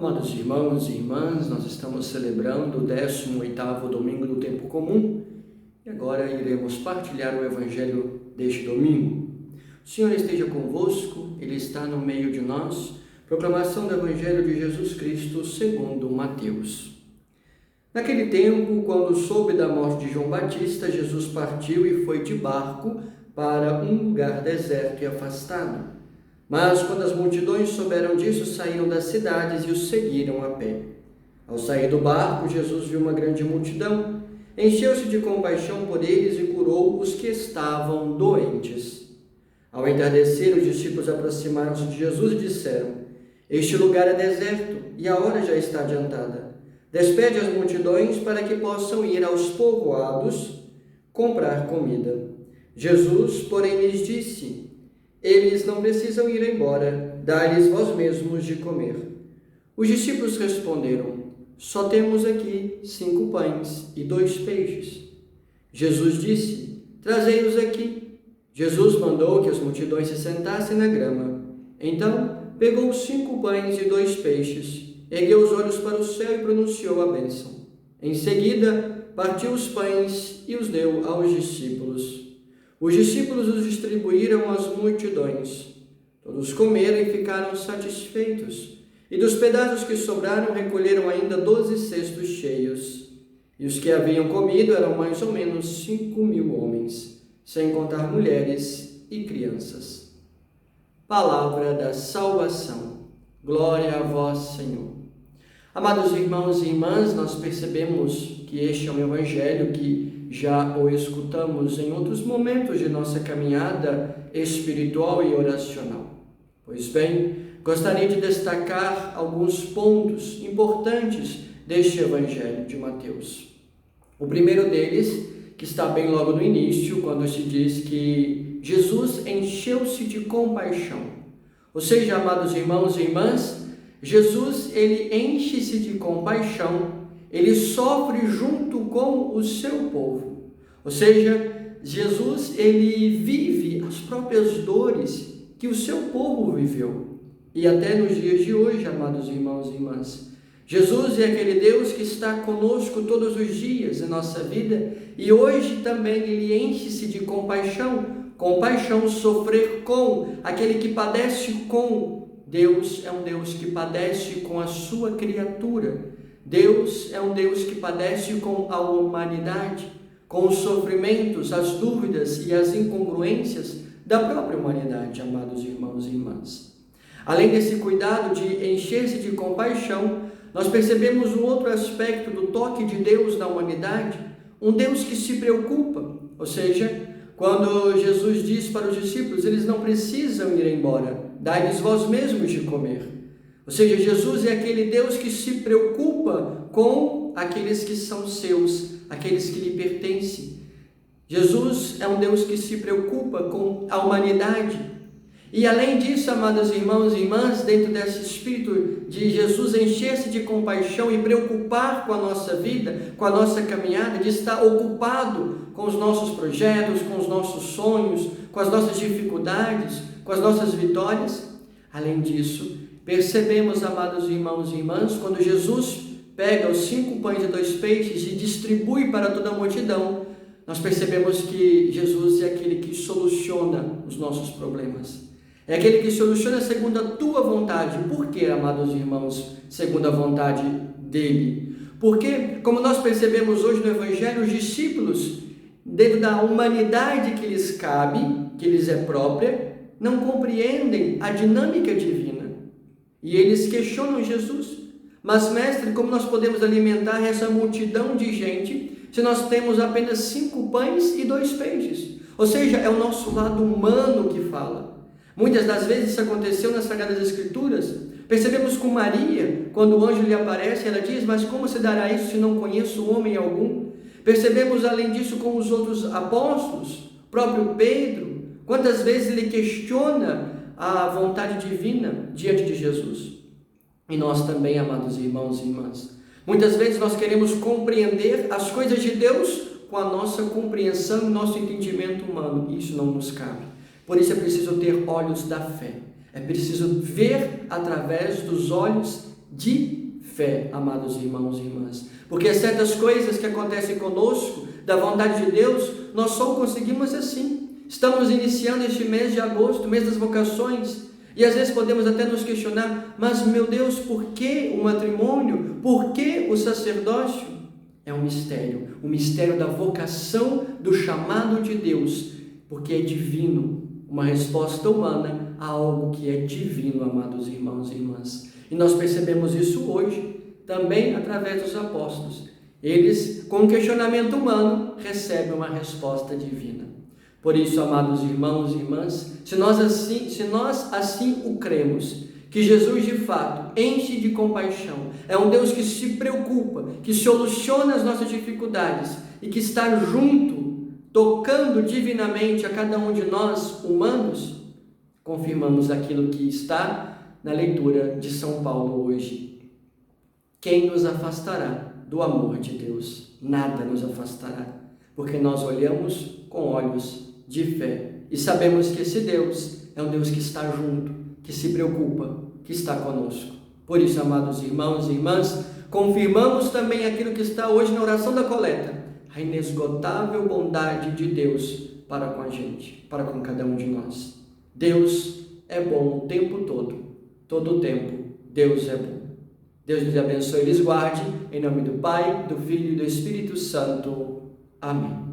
Amados irmãos e irmãs, nós estamos celebrando o 18º domingo do tempo comum e agora iremos partilhar o evangelho deste domingo. O Senhor esteja convosco, Ele está no meio de nós. Proclamação do evangelho de Jesus Cristo segundo Mateus. Naquele tempo, quando soube da morte de João Batista, Jesus partiu e foi de barco para um lugar deserto e afastado. Mas quando as multidões souberam disso, saíram das cidades e o seguiram a pé. Ao sair do barco, Jesus viu uma grande multidão, encheu-se de compaixão por eles e curou os que estavam doentes. Ao entardecer, os discípulos aproximaram-se de Jesus e disseram: Este lugar é deserto e a hora já está adiantada. Despede as multidões para que possam ir aos povoados comprar comida. Jesus, porém, lhes disse: Eles não precisam ir embora, dai-lhes vós mesmos de comer. Os discípulos responderam: Só temos aqui 5 pães e 2 peixes. Jesus disse: Trazei-os aqui. Jesus mandou que as multidões se sentassem na grama. Então, pegou 5 pães e 2 peixes, ergueu os olhos para o céu e pronunciou a bênção. Em seguida, partiu os pães e os deu aos discípulos. Os discípulos os distribuíram às multidões. Todos comeram e ficaram satisfeitos. E dos pedaços que sobraram, recolheram ainda 12 cestos cheios. E os que haviam comido eram mais ou menos 5.000 homens, sem contar mulheres e crianças. Palavra da salvação. Glória a vós, Senhor. Amados irmãos e irmãs, nós percebemos que este é um evangelho que já o escutamos em outros momentos de nossa caminhada espiritual e oracional. Pois bem, gostaria de destacar alguns pontos importantes deste evangelho de Mateus. O primeiro deles, que está bem logo no início, quando se diz que Jesus encheu-se de compaixão. Ou seja, amados irmãos e irmãs, Jesus, ele enche-se de compaixão, ele sofre junto com o seu povo. Ou seja, Jesus, ele vive as próprias dores que o seu povo viveu. E até nos dias de hoje, amados irmãos e irmãs, Jesus é aquele Deus que está conosco todos os dias em nossa vida e hoje também ele enche-se de compaixão. Compaixão, sofrer com aquele que padece com. Deus é um Deus que padece com a sua criatura. Deus é um Deus que padece com a humanidade, com os sofrimentos, as dúvidas e as incongruências da própria humanidade, amados irmãos e irmãs. Além desse cuidado de encher-se de compaixão, nós percebemos um outro aspecto do toque de Deus na humanidade, um Deus que se preocupa, ou seja, quando Jesus diz para os discípulos, eles não precisam ir embora, dai-lhes vós mesmos de comer. Ou seja, Jesus é aquele Deus que se preocupa com aqueles que são seus, aqueles que lhe pertencem. Jesus é um Deus que se preocupa com a humanidade. E além disso, amados irmãos e irmãs, dentro desse espírito de Jesus encher-se de compaixão e preocupar com a nossa vida, com a nossa caminhada, de estar ocupado com os nossos projetos, com os nossos sonhos, com as nossas dificuldades, com as nossas vitórias. Além disso, percebemos, amados irmãos e irmãs, quando Jesus pega os 5 pães e 2 peixes e distribui para toda a multidão, nós percebemos que Jesus é aquele que soluciona os nossos problemas. É aquele que soluciona segundo a tua vontade. Por quê, amados irmãos, segundo a vontade dele? Porque, como nós percebemos hoje no Evangelho, os discípulos, dentro da humanidade que lhes cabe, que lhes é própria, não compreendem a dinâmica divina. E eles questionam Jesus. Mas, mestre, como nós podemos alimentar essa multidão de gente se nós temos apenas 5 pães e 2 peixes? Ou seja, é o nosso lado humano que fala. Muitas das vezes isso aconteceu nas Sagradas Escrituras. Percebemos com Maria, quando o anjo lhe aparece, ela diz: Mas como se dará isso se não conheço homem algum? Percebemos além disso com os outros apóstolos, próprio Pedro, quantas vezes ele questiona a vontade divina diante de Jesus. E nós também, amados irmãos e irmãs, muitas vezes nós queremos compreender as coisas de Deus com a nossa compreensão e nosso entendimento humano, e isso não nos cabe. Por isso é preciso ter olhos da fé, é preciso ver através dos olhos de fé, amados irmãos e irmãs. Porque certas coisas que acontecem conosco, da vontade de Deus, nós só conseguimos assim. Estamos iniciando este mês de agosto, mês das vocações, e às vezes podemos até nos questionar, mas meu Deus, por que o matrimônio? Por que o sacerdócio? É um mistério, o mistério da vocação, do chamado de Deus, porque é divino, uma resposta humana a algo que é divino, amados irmãos e irmãs. E nós percebemos isso hoje, também através dos apóstolos. Eles, com um questionamento humano, recebem uma resposta divina. Por isso, amados irmãos e irmãs, se nós assim o cremos, que Jesus de fato enche de compaixão, é um Deus que se preocupa, que soluciona as nossas dificuldades e que está junto, tocando divinamente a cada um de nós, humanos, confirmamos aquilo que está na leitura de São Paulo hoje. Quem nos afastará do amor de Deus? Nada nos afastará, porque nós olhamos com olhos de fé e sabemos que esse Deus é um Deus que está junto, que se preocupa, que está conosco. Por isso, amados irmãos e irmãs, confirmamos também aquilo que está hoje na oração da coleta, a inesgotável bondade de Deus para com a gente, para com cada um de nós. Deus é bom o tempo todo o tempo, Deus é bom. Deus lhes abençoe e lhes guarde, em nome do Pai, do Filho e do Espírito Santo. Amém.